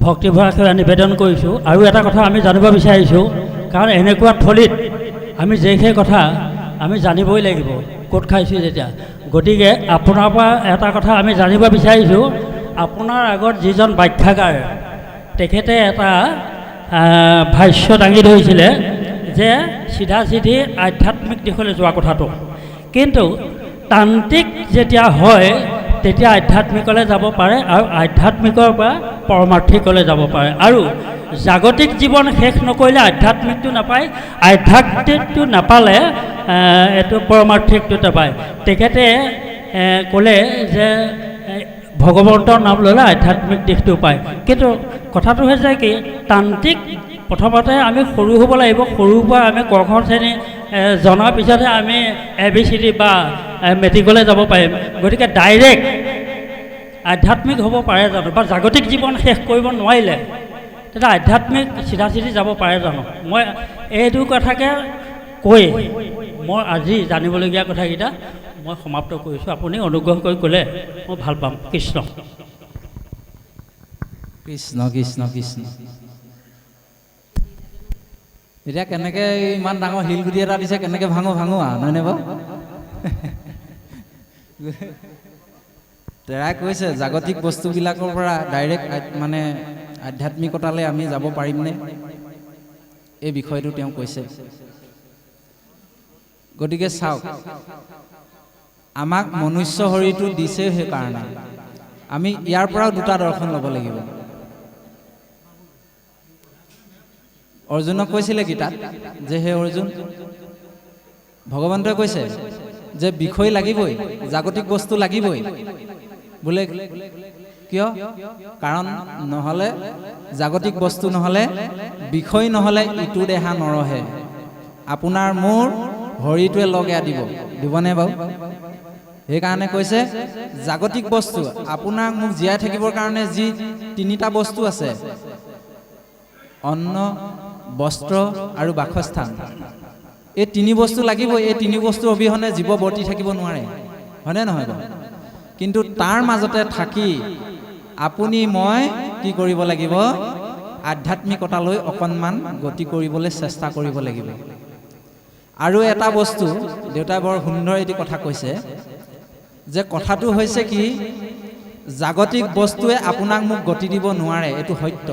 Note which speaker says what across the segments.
Speaker 1: ভক্তিভাষাৰে নিবেদন কৰিছোঁ। আৰু এটা কথা আমি জানিব বিচাৰিছোঁ, কাৰণ এনেকুৱা থলীত আমি সেই কথা আমি জানিবই লাগিব ক'ত খাইছোঁ যেতিয়া। গতিকে আপোনাৰ পৰা এটা কথা আমি জানিব বিচাৰিছোঁ, আপোনাৰ আগত যিজন ব্যাখ্যাকাৰ তেখেতে এটা ভাষ্য দাঙি ধৰিছিলে যে চিধা চিধি আধ্যাত্মিক দিশলৈ যোৱা কথাটো, কিন্তু তান্ত্ৰিক যেতিয়া হয় তেতিয়া আধ্যাত্মিকলৈ যাব পাৰে আৰু আধ্যাত্মিকৰ পৰা পৰমাৰ্থিকলৈ যাব পাৰে। আৰু জাগতিক জীৱন শেষ নকৰিলে আধ্যাত্মিকটো নাপায়, আধ্যাত্মিকটো নাপালে এইটো পৰমাৰ্থিকটো নাপায়। তেখেতে ক'লে যে ভগৱন্তৰ নাম ল'লে আধ্যাত্মিক দিশটো পায়। কিন্তু কথাটো হৈছে কি, তান্ত্ৰিক প্ৰথমতে আমি সৰু হ'ব লাগিব, সৰুৰ পৰা আমি ক খ শ্ৰেণী জনাৰ পিছতহে আমি ABCD বা মেট্ৰিকলৈ যাব পাৰিম। গতিকে ডাইৰেক্ট আধ্যাত্মিক হ'ব পাৰে জানো, বা জাগতিক জীৱন শেষ কৰিব নোৱাৰিলে তেতিয়া আধ্যাত্মিক চিধা চিধি যাব পাৰে জানো? মই এইটো কথাকে কৈ মই আজি জানিবলগীয়া কথাকেইটা মই সমাপ্ত কৰিছোঁ। আপুনি অনুগ্ৰহ কৰি ক'লে মই ভাল পাম। কৃষ্ণ
Speaker 2: কৃষ্ণ কৃষ্ণ কৃষ্ণ। এতিয়া কেনেকৈ ইমান ডাঙৰ শিলগুটি এটা দিছে, কেনেকৈ ভাঙো আৰু নহয়নে বাৰু? তেৰাই কৈছে জাগতিক বস্তুবিলাকৰ পৰা ডাইৰেক্ট মানে আধ্যাত্মিকতালৈ আমি যাব পাৰিমনে, এই বিষয়টো তেওঁ কৈছে। গতিকে চাওক, আমাক মনুষ্য শৰীৰটো দিছে, সেইকাৰণে আমি ইয়াৰ পৰাও দুটা দৰ্শন ল'ব লাগিব। অৰ্জুনক কৈছিলে গীতাত যে হে অৰ্জুন, ভগৱন্তই কৈছে যে বিষয় লাগিবই, জাগতিক বস্তু লাগিবই বোলে। কিয়? কাৰণ নহ'লে জাগতিক বস্তু নহ'লে, বিষয় নহ'লে ইটো দেহা নৰহে। আপোনাৰ মোৰ শৰীৰটোৱে লগে দিবনে বাৰু? সেইকাৰণে কৈছে জাগতিক বস্তু, আপোনাক মোক জীয়াই থাকিবৰ কাৰণে যি তিনিটা বস্তু আছে, অন্ন, বস্ত্ৰ আৰু বাসস্থান, এই তিনি বস্তু লাগিবই। এই তিনি বস্তু অবিহনে জীৱ বৰ্তি থাকিব নোৱাৰে, হয়নে নহয় বাৰু? কিন্তু তাৰ মাজতে থাকি আপুনি মই কি কৰিব লাগিব? আধ্যাত্মিকতালৈ অকণমান গতি কৰিবলৈ চেষ্টা কৰিব লাগিব। আৰু এটা বস্তু দেউতাই বৰ সুন্দৰ এটি কথা কৈছে, যে কথাটো হৈছে কি, জাগতিক বস্তুৱে আপোনাক মোক গতি দিব নোৱাৰে, এইটো সত্য।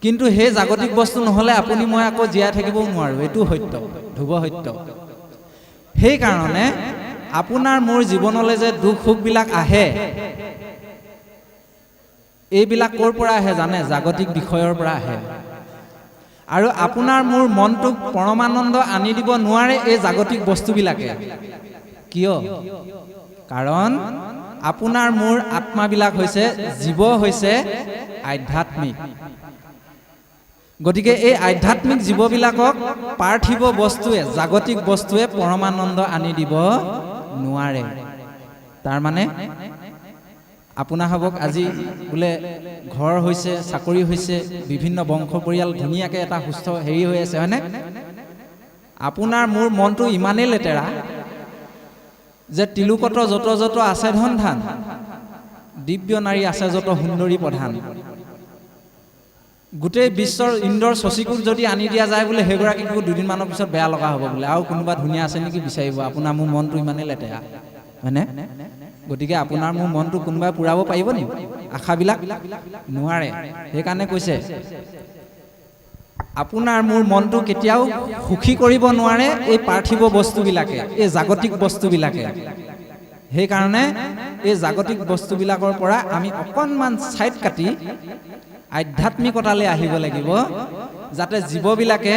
Speaker 2: কিন্তু সেই জাগতিক বস্তু নহ'লে আপুনি মই আকৌ জীয়াই থাকিবও নোৱাৰোঁ, এইটো সত্য, ধ্ৰুৱ সত্য। সেইকাৰণে আপোনাৰ মোৰ জীৱনলৈ যে দুখ সুখবিলাক আহে, এইবিলাক ক'ৰ পৰা আহে জানে? জাগতিক বিষয়ৰ পৰা আহে। আৰু আপোনাৰ মোৰ মনটোক পৰমানন্দ আনি দিব নোৱাৰে এই জাগতিক বস্তুবিলাকে। কিয়? কাৰণ আপোনাৰ মোৰ আত্মাবিলাক হৈছে, জীৱ হৈছে আধ্যাত্মিক। গতিকে এই আধ্যাত্মিক জীৱবিলাকক পাৰ্থিৱ বস্তুৱে, জাগতিক বস্তুৱে পৰমানন্দ আনি দিব নোৱাৰে। তাৰমানে আপোনাৰ হ'বক আজি বোলে ঘৰ হৈছে, চাকৰি হৈছে, বিভিন্ন বংশ পৰিয়াল ধুনীয়াকৈ এটা সুস্থ হেৰি হৈ আছে, হয়নে? আপোনাৰ মোৰ মনটো ইমানেই লেতেৰা যে তিলুকত যত যত আছে ধন ধান, দিব্য নাৰী আছে যত সুন্দৰী প্ৰধান। গোটেই বিশ্বৰ ইন্দ্ৰৰ শশীকোক যদি আনি দিয়া যায় বোলে, সেইগৰাকীকো দুদিনমানৰ পিছত বেয়া লগা হ'ব বোলে, আৰু কোনোবা ধুনীয়া আছে নেকি বিচাৰিব। আপোনাৰ মোৰ মনটো ইমানেই লেতেৰা, হয়নে? গতিকে আপোনাৰ মোৰ মনটো কোনোবাই পুৰাব পাৰিব নেকি? আশাবিলাক নোৱাৰে। সেইকাৰণে কৈছে আপোনাৰ মোৰ মনটো কেতিয়াও সুখী কৰিব নোৱাৰে এই পাৰ্থিৱ বস্তুবিলাকে, এই জাগতিক বস্তুবিলাকে। সেইকাৰণে এই জাগতিক বস্তুবিলাকৰ পৰা আমি অকণমান ছাইড কাটি আধ্যাত্মিকতালৈ আহিব লাগিব, যাতে জীৱবিলাকে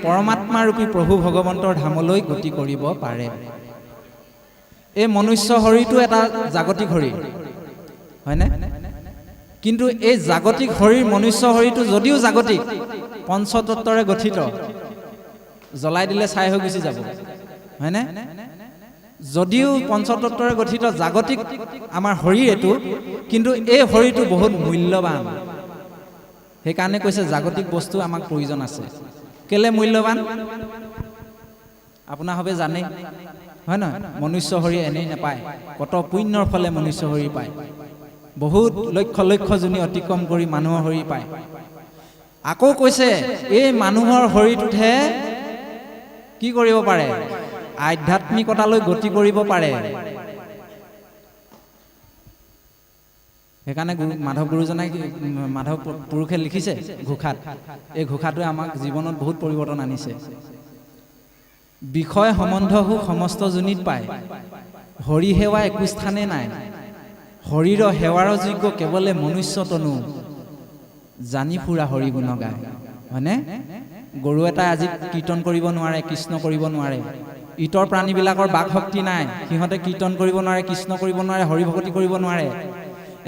Speaker 2: পৰমাত্মাৰূপী প্ৰভু ভগৱন্তৰ ধামলৈ গতি কৰিব পাৰে। এই মনুষ্য শৰীৰটো এটা জাগতিক শৰীৰ, হয়নে? কিন্তু এই জাগতিক শৰীৰ, মনুষ্য শৰীৰটো যদিও জাগতিক, পঞ্চতত্বৰে গঠিত, জ্বলাই দিলে ছাই হৈ গুচি যাব, হয়নে? যদিও পঞ্চতত্বৰে গঠিত জাগতিক আমাৰ শৰীৰ এইটো, কিন্তু এই শৰীৰটো বহুত মূল্যৱান। সেইকাৰণে কৈছে জাগতিক বস্তু আমাক প্ৰয়োজন আছে। কেলে মূল্যৱান আপোনাৰ হবে জানে, হয় নহয়? মনুষ্য শৰীৰ এনেই নাপায়, কত পুণ্যৰ ফলে মনুষ্য শৰীৰ পায়। বহুত লক্ষ লক্ষ জনী অতিক্ৰম কৰি মানুহৰ শৰীৰ পায়। আকৌ কৈছে এই মানুহৰ শৰীৰটোতহে কি কৰিব পাৰে? আধ্যাত্মিকতালৈ গতি কৰিব পাৰে। সেইকাৰণে মাধৱ গুৰুজনাই মাধৱ পুৰুষে লিখিছে ঘোষাত, এই ঘোষাটোৱে আমাক জীৱনত বহুত পৰিৱৰ্তন আনিছে। বিষয় সম্বন্ধ সুখ সমস্ত জনীত পায়, হৰি সেৱা একো স্থানে নাই, হৰিৰ সেৱাৰ যোগ্য কেৱলে মনুষ্য তনু, জানি ফুৰা হৰি গুণ গায়। হয়নে? গৰু এটাই আজি কীৰ্তন কৰিব নোৱাৰে, কৃষ্ণ কৰিব নোৱাৰে। ইতৰ প্ৰাণীবিলাকৰ বাক শক্তি নাই, সিহঁতে কীৰ্তন কৰিব নোৱাৰে, কৃষ্ণ কৰিব নোৱাৰে, হৰি ভকতি কৰিব নোৱাৰে।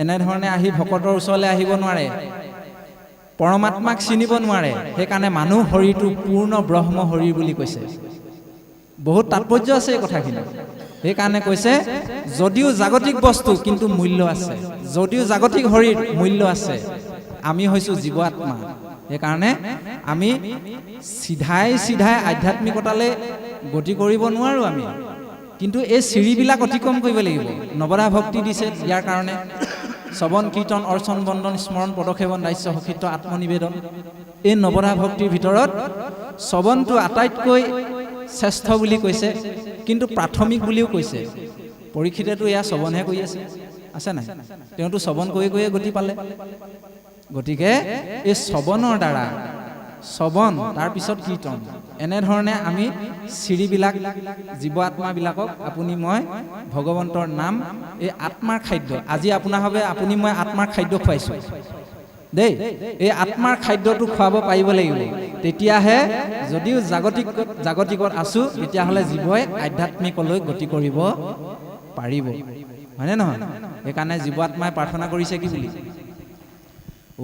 Speaker 2: এনেধৰণে আহি ভকতৰ ওচৰলৈ আহিব নোৱাৰে, পৰমাত্মাক চিনিব নোৱাৰে। সেইকাৰণে মানুহ শৰীৰটো পূৰ্ণ ব্ৰহ্ম শৰীৰ বুলি কৈছে। বহুত তাৎপৰ্য আছে এই কথাখিনি। সেইকাৰণে কৈছে যদিও জাগতিক বস্তু কিন্তু মূল্য আছে, যদিও জাগতিক শৰীৰ মূল্য আছে, আমি হৈছোঁ জীৱ আত্মা। সেইকাৰণে আমি চিধাই চিধাই আধ্যাত্মিকতালৈ গতি কৰিব নোৱাৰোঁ আমি, কিন্তু এই চিৰিবিলাক অতিক্ৰম কৰিব লাগিব। নৱদা ভক্তি দিছে ইয়াৰ কাৰণে, শ্ৰৱণ কীৰ্তন অৰ্চন বন্দন স্মৰণ পদসেৱন দাস্য সখিত্ব আত্মনিবেদন। এই নৱদা ভক্তিৰ ভিতৰত শ্ৰৱণটো আটাইতকৈ শ্ৰেষ্ঠ বুলি কৈছে, কিন্তু প্ৰাথমিক বুলিও কৈছে। পৰীক্ষিতেতো এয়া শ্ৰৱণহে কৰি আছে নাই? তেওঁতো শ্ৰৱণ কৰি কৰিয়ে গতি পালে। গতিকে এই শ্ৰৱণৰ দ্বাৰা, শ্ৰৱণ তাৰপিছত কীৰ্তন, এনেধৰণে আমি চিৰিবিলাক জীৱ আত্মাবিলাকক আপুনি মই ভগৱন্তৰ নাম, এই আত্মাৰ খাদ্য, আজি আপোনাৰ ভাৱে আপুনি মই আত্মাৰ খাদ্য খুৱাইছোঁ দেই। এই আত্মাৰ খাদ্যটো খুৱাব পাৰিব লাগিব, তেতিয়াহে যদিও জাগতিকত আছোঁ, তেতিয়াহ'লে জীৱই আধ্যাত্মিকলৈ গতি কৰিব পাৰিব। হয়নে নহয়? সেইকাৰণে জীৱ আত্মাই প্ৰাৰ্থনা কৰিছে কি বুলি?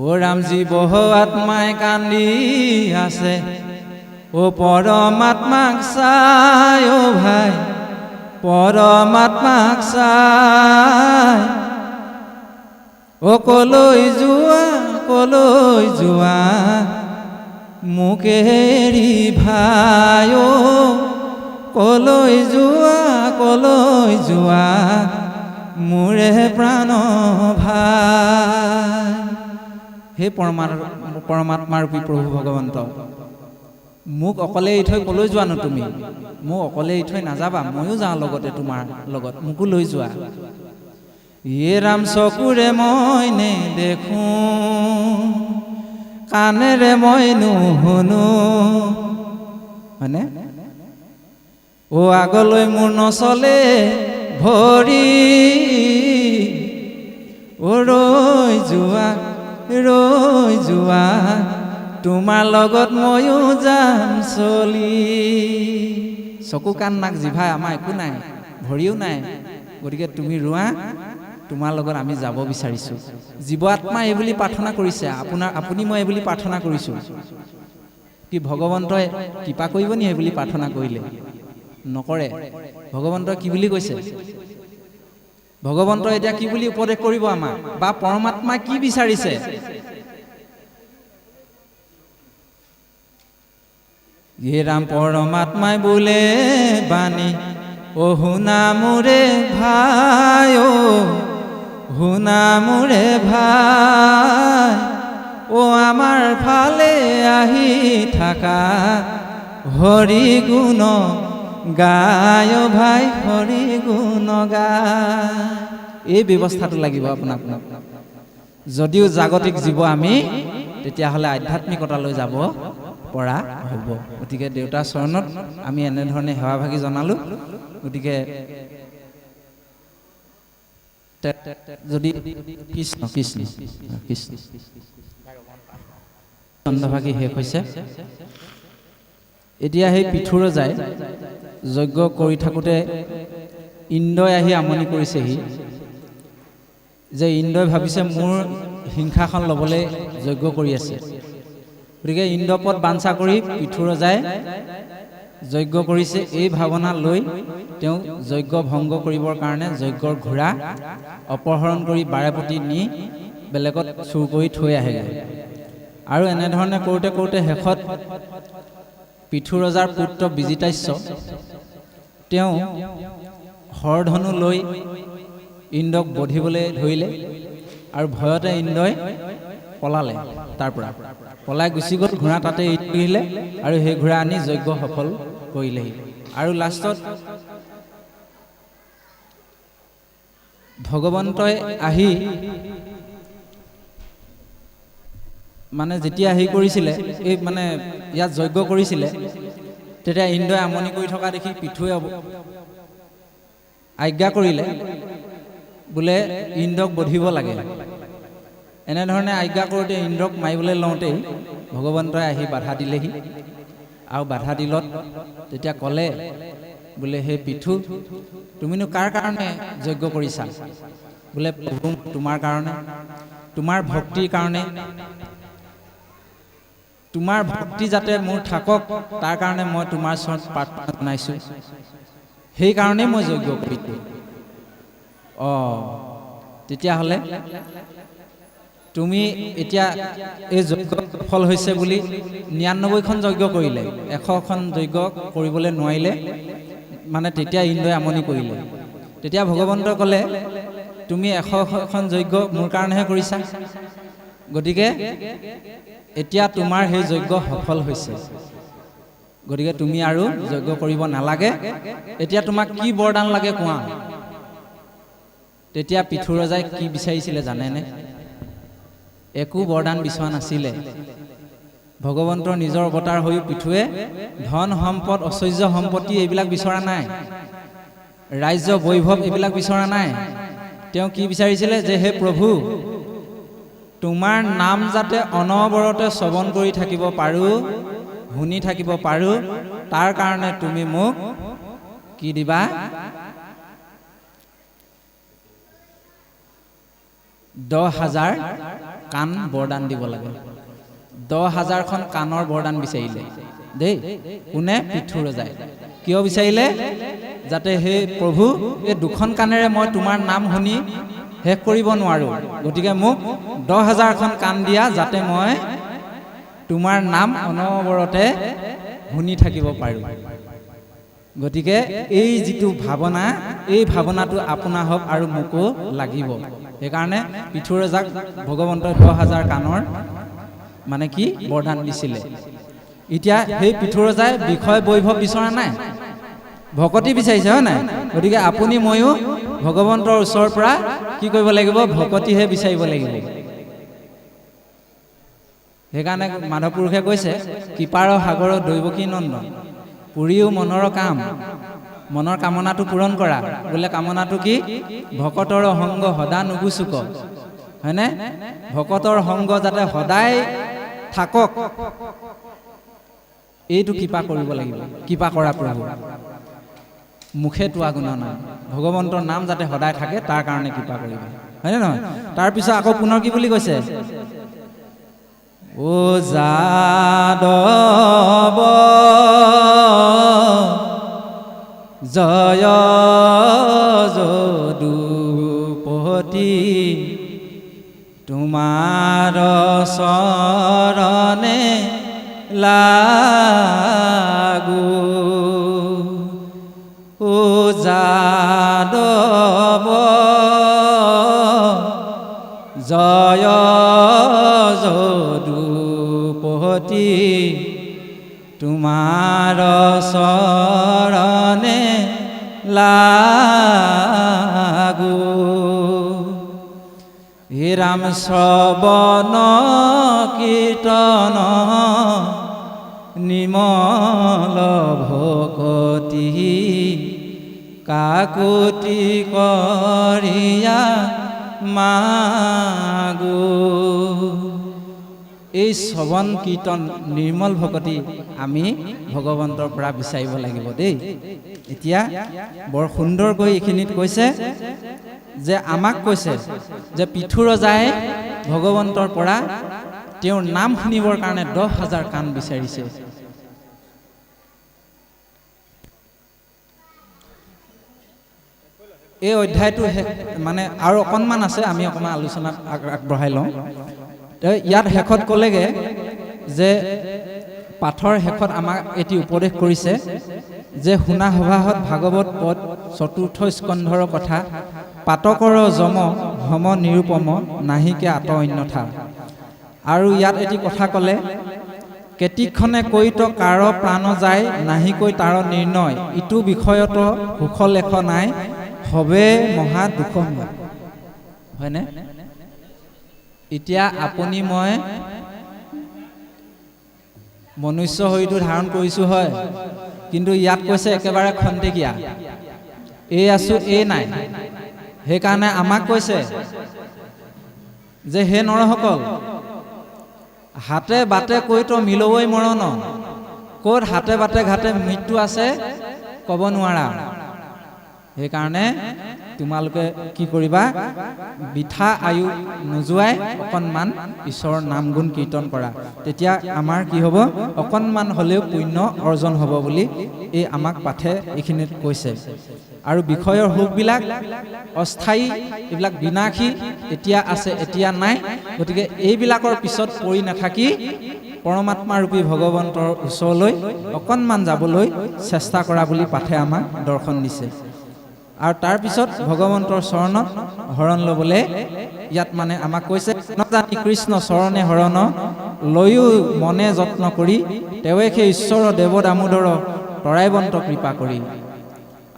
Speaker 2: অ ৰাম জীৱ আত্মাই কান্দি আছে, ও পৰমাত্মাক চাই, ও ভাই পৰমাত্মাক চাই, ও কলৈ যোৱা কলৈ যোৱা মোক এৰি ভাই, ও কলৈ যোৱা মোৰে প্ৰাণ ভাই। হে পৰমাত্মাৰ ৰূপী প্ৰভু ভগৱন্ত, মোক অকলে এৰি থৈ কলৈ যোৱানো তুমি? মোক অকলে এৰি থৈ নাযাবা, ময়ো যাওঁ লগতে তোমাৰ লগত, মোকো লৈ যোৱা। ইয়ে ৰাম চকুৰে মই নেদেখোঁ, কাণেৰে মই নুশুনো, হয়নে? অ আগলৈ মোৰ নচলে ভৰি, অ ৰৈ যোৱা তোমাৰ লগত ময়ো যাম চলি। চকু কাণ নাক জিভাই আমাৰ একো নাই, ভৰিও নাই, গতিকে তুমি ৰোৱা, তোমাৰ লগত আমি যাব বিচাৰিছোঁ। জীৱ আত্মা এই বুলি প্ৰাৰ্থনা কৰিছে, আপুনি মই এই বুলি প্ৰাৰ্থনা কৰিছোঁ। কি ভগৱন্তই কৃপা কৰিব নি এই বুলি প্ৰাৰ্থনা কৰিলে? নকৰে। ভগৱন্তই কি বুলি কৈছে? ভগৱন্তই এতিয়া কি বুলি উপদেশ কৰিব আমাক, বা পৰমাত্মা কি বিচাৰিছে? হে ৰাম পৰমাত্মাই বোলে বাণী, ও শুনা মোৰে ভাই, ও শুনা মোৰে ভাই, ও আমাৰ ফালে আহি থাকা, হৰি গুণ গায় ভাই, হৰি গুণ গায়। এই ব্যৱস্থাটো লাগিব আপোনাক। যদিও জাগতিক জীৱ আমি, তেতিয়াহ'লে আধ্যাত্মিকতালৈ যাব পৰা হ'ব। গতিকে দেউতাৰ চৰণত আমি এনেধৰণে সেৱাভাগি জনালোঁ। গতিকে যদি কৃষ্ণ কৃষ্ণ কৃষ্ণ চন্দ্ৰভাগী শেষ হৈছে, এতিয়া সেই পিঠুৰ যায় যজ্ঞ কৰি থাকোঁতে ইন্দ্ৰই আহি আমনি কৰিছেহি, যে ইন্দ্ৰই ভাবিছে মোৰ সিংহাসন ল'বলৈ যজ্ঞ কৰি আছে। গতিকে ইন্দ্ৰপদ বাঞ্ছা কৰি পিঠু ৰজাই যজ্ঞ কৰিছে। এই ভাৱনা লৈ তেওঁ যজ্ঞ ভংগ কৰিবৰ কাৰণে যজ্ঞৰ ঘোঁৰা অপহৰণ কৰি বাৰেপতি নি বেলেগত চুৰ কৰি থৈ আহেগৈ। আৰু এনেধৰণে কৰোঁতে কৰোঁতে শেষত পিঠু ৰজাৰ পুত্ৰ বিজিতাস্য তেওঁ হৰধনু লৈ ইন্দ্ৰক বধিবলৈ ধৰিলে। আৰু ভয়তে ইন্দ্ৰই পলালে, তাৰ পৰা পলাই গুচি গ'ল, ঘোঁৰা তাতে এৰি দিলে আৰু সেই ঘোঁৰা আনি যজ্ঞ সফল কৰিলেহি। আৰু লাষ্টত ভগৱন্তই আহি মানে যেতিয়া হেৰি কৰিছিলে, এই মানে ইয়াত যজ্ঞ কৰিছিলে, তেতিয়া ইন্দ্ৰই আমনি কৰি থকা দেখি পৃথুৱে আজ্ঞা কৰিলে বোলে ইন্দ্ৰক বধিব লাগে। এনেধৰণে আজ্ঞা কৰোঁতে ইন্দ্ৰক মাৰিবলৈ লওঁতেই ভগৱন্তই আহি বাধা দিলেহি। আৰু বাধা দিলত তেতিয়া ক'লে বোলে হে পৃথু, তুমিনো কাৰ কাৰণে যজ্ঞ কৰিছা? বোলে প্ৰভু তোমাৰ কাৰণে, তোমাৰ ভক্তিৰ কাৰণে, তোমাৰ ভক্তি যাতে মোৰ থাকক তাৰ কাৰণে মই তোমাৰ ওচৰত প্ৰাৰ্থনা জনাইছোঁ, সেইকাৰণেই মই যজ্ঞ কৰিছোঁ। তেতিয়াহ'লে তুমি এতিয়া এই যজ্ঞ সফল হৈছে বুলি ৯৯খন যজ্ঞ কৰিলে, ১০০খন যজ্ঞ কৰিবলৈ নোৱাৰিলে, মানে তেতিয়া ইন্দ্ৰই আমনি কৰিলে। তেতিয়া ভগৱন্তই ক'লে তুমি ১০০খন যজ্ঞ মোৰ কাৰণেহে কৰিছা, গতিকে এতিয়া তোমাৰ সেই যজ্ঞ সফল হৈছে, গতিকে তুমি আৰু যজ্ঞ কৰিব নালাগে, এতিয়া তোমাক কি বৰদান লাগে কোৱা। তেতিয়া পৃথু ৰজাই কি বিচাৰিছিলে জানেনে? একো বৰদান বিচৰা নাছিলে। ভগৱন্তৰ নিজৰ অৱতাৰ হৈও পৃথুৱে ধন সম্পদ, ঐশ্বৰ্য সম্পত্তি এইবিলাক বিচৰা নাই, ৰাজ্য বৈভৱ এইবিলাক বিচৰা নাই। তেওঁ কি বিচাৰিছিলে যে হে প্ৰভু, তোমাৰ নাম যাতে অনবৰতে শ্ৰৱণ কৰি থাকিব পাৰোঁ, শুনি থাকিব পাৰোঁ, তাৰ কাৰণে তুমি মোক কি দিবা? ১০,০০০ কাণ বৰদান দিব লাগে। ১০,০০০খন কাণৰ বৰদান বিচাৰিলে দেই। কোনে? পৃথু ৰজাই। কিয় বিচাৰিলে? যাতে হে প্ৰভু, এই ২খন কাণেৰে মই তোমাৰ নাম শুনি শেষ কৰিব নোৱাৰোঁ, গতিকে মোক ১০,০০০খন কাণ দিয়া, যাতে মই তোমাৰ নাম অনবৰতে শুনি থাকিব পাৰোঁ। গতিকে এই যিটো ভাৱনা, এই ভাৱনাটো আপোনাৰ হওক আৰু মোকো লাগিব। সেইকাৰণে পৃথু ৰজাক ভগৱন্তই ১০,০০০ কাণৰ মানে কি বৰদান দিছিলে। এতিয়া সেই পৃথু ৰজাই বিষয় বৈভৱ বিচৰা নাই, ভকতি বিচাৰিছে, হয় নাই? গতিকে আপুনি ময়ো ভগৱন্তৰ ওচৰৰ পৰা কি কৰিব লাগিব? ভকতিহে বিচাৰিব লাগিব। সেইকাৰণে মাধৱ পুৰুষে কৈছে, কৃপাৰ সাগৰ দৈৱকী নন্দন, পুৰিও মনৰ কাম, মনৰ কামনাটো পূৰণ কৰা। বোলে কামনাটো কি? ভকতৰ সংগ সদা নুগুচুক, হয়নে? ভকতৰ সংগ যাতে সদায় থাকক, এইটো কৃপা কৰিব লাগিব। কৃপা কৰা প্ৰভু, মুখে তোৱা গুণ নাই, ভগৱন্তৰ নাম যাতে সদায় থাকে তাৰ কাৰণে কৃপা কৰিবা, হয়নে নহয়? তাৰপিছত আকৌ পুনৰ কি বুলি কৈছে? ও যাদৱ জয় যদুপতি, তোমাৰ চৰণে লাগো। ও যাদৱ জয় যদুপতি, তোমাৰ চৰণে লাগো। হে ৰাম শ্ৰৱণ কীৰ্তন নিমল ভকতি, কাকুতি কৰিয়া মাগো। এই শ্ৰৱণ কীৰ্তন নিৰ্মল ভকতি আমি ভগৱন্তৰ পৰা বিচাৰিব লাগিব দেই। এতিয়া বৰ সুন্দৰকৈ এইখিনিত কৈছে যে আমাক কৈছে যে পৃথু ৰজাই ভগৱন্তৰ পৰা তেওঁৰ নাম শুনিবৰ কাৰণে ১০,০০০ কাণ বিচাৰিছে। এই অধ্যায়টো মানে আৰু অকণমান আছে, আমি অকণমান আলোচনাত আগবঢ়াই লওঁ। ইয়াত শেষত ক'লেগে যে পাঠৰ শেষত আমাক এটি উপদেশ কৰিছে যে শুনা সভাহত ভাগৱত পদ ৪ৰ্থ স্কন্ধৰ কথা, পাতকৰ যম ভম নিৰূপম নাহিকে আত অন্যথা। আৰু ইয়াত এটি কথা ক'লে, কেতিক্ষণে কৈত কাৰ প্ৰাণ যায় নাহিকৈ তাৰ নিৰ্ণয়, ইটো বিষয়ত সুখ লেখ নাই হবে মহা দুখময়। হয়নে? এতিয়া আপুনি মই মনুষ্য শৰীৰটো ধাৰণ কৰিছোঁ হয়, কিন্তু ইয়াত কৈছে একেবাৰে খন্তেকীয়া, এই আছোঁ এই নাই। সেইকাৰণে আমাক কৈছে যে হে নৰসকল, হাতে বাটে কৈতো মিলৱই মৰণ, ক'ত হাতে বাটে ঘাটে মৃত্যু আছে ক'ব নোৱাৰা। সেইকাৰণে তোমালোকে কি কৰিবা, বৃথা আয়ু নোযোৱাই অকণমান ঈশ্বৰৰ নাম গুণ কীৰ্তন কৰা, তেতিয়া আমাৰ কি হ'ব, অকণমান হ'লেও পুণ্য অৰ্জন হ'ব বুলি এই আমাক পাঠে এইখিনিত কৈছে। আৰু বিষয়ৰ সুখবিলাক অস্থায়ী, এইবিলাক বিনাশী, এতিয়া আছে এতিয়া নাই। গতিকে এইবিলাকৰ পিছত পৰি নাথাকি পৰমাত্মাৰূপী ভগৱন্তৰ ওচৰলৈ অকণমান যাবলৈ চেষ্টা কৰা বুলি পাঠে আমাক দৰ্শন দিছে। আৰু তাৰপিছত ভগৱন্তৰ চৰণত শৰণ ল'বলৈ ইয়াত মানে আমাক কৈছে, নজানি কৃষ্ণ চৰণে শৰণ লৈও মনে যত্ন কৰি, তেওঁৱে সেই ঈশ্বৰ দেৱ দামোদৰ তৰাইবন্ত কৃপা কৰি।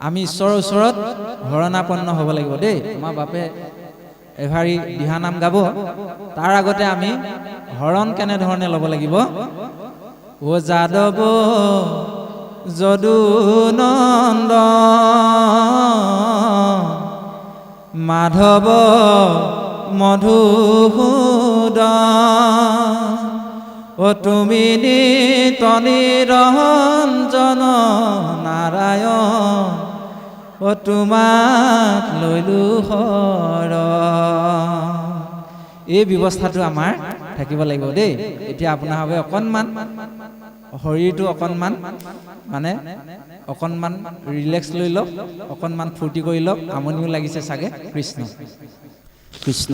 Speaker 2: আমি ঈশ্বৰৰ ওচৰত শৰণাপন্ন হ'ব লাগিব দেই। আমাৰ বাপে এভাৰী দিহানাম গাব, তাৰ আগতে আমি শৰণ কেনেধৰণে ল'ব লাগিব। ও যাদৱ যদু নন্দ মাধৱ মধুসূদন, ও তুমি নিত নিৰঞ্জন নাৰায়ণ, ও তোমাক লৈলো শৰণ। এই ব্যৱস্থাটো আমাৰ থাকিব লাগিব দেই। এতিয়া আপোনাৰ বাবে অকণমান শৰীৰটো অকণমান মানে অকণমান ৰিলেক্স লৈ লওক, অকণমান ফূৰ্তি কৰি লওক, আমনিও লাগিছে চাগে। কৃষ্ণ কৃষ্ণ।